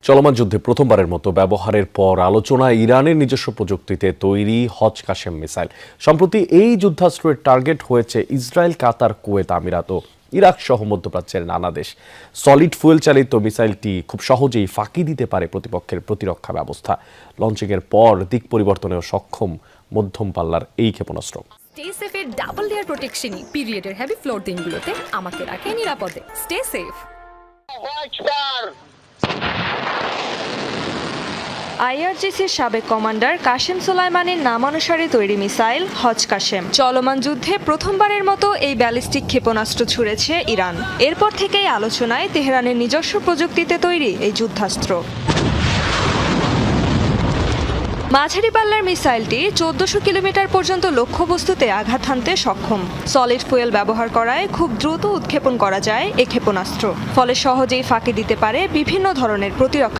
চলমান যুদ্ধে প্রথমবারের মতো ব্যবহারের পর আলোচনায় ইরানের নিজস্ব প্রযুক্তিতে তৈরি হজ কাশেম মিসাইল। সম্প্রতি এই যুদ্ধাস্ত্রের টার্গেট হয়েছে ইসরায়েল, কাতার, কুয়েত, আমিরাত ও ইরাক সহ মধ্যপ্রাচ্যের নানা দেশ। সলিড ফুয়েল চালিত মিসাইলটি খুব সহজেই ফাঁকি দিতে পারে প্রতিপক্ষের প্রতিরক্ষা ব্যবস্থা। লঞ্চিংয়ের পর দিক পরিবর্তনেও সক্ষম মধ্যম পাল্লার এই ক্ষেপণাস্ত্র। স্টে সেফের ডাবল লেয়ার প্রোটেকশনই পিরিয়ডের হেভি ফ্লোর দিনগুলোতে আমাকে রাখে নিরাপদে। Stay safe. আইআরজিসির সাবেক কমান্ডার কাশেম সোলাইমানির নামানুসারে তৈরি মিসাইল হজ কাশেম। চলমান যুদ্ধে প্রথমবারের মতো এই ব্যালিস্টিক ক্ষেপণাস্ত্র ছুড়েছে ইরান। এরপর থেকেই আলোচনায় তেহরানের নিজস্ব প্রযুক্তিতে তৈরি এই যুদ্ধাস্ত্র। মাঝারি পাল্লার মিসাইলটি 1400 কিলোমিটার পর্যন্ত লক্ষ্যবস্তুতে আঘাত হানতে সক্ষম। সলিড ফুয়েল ব্যবহার করায় খুব দ্রুত উৎক্ষেপণ করা যায় এ ক্ষেপণাস্ত্র, ফলে সহজেই ফাঁকি দিতে পারে বিভিন্ন ধরনের প্রতিরক্ষা।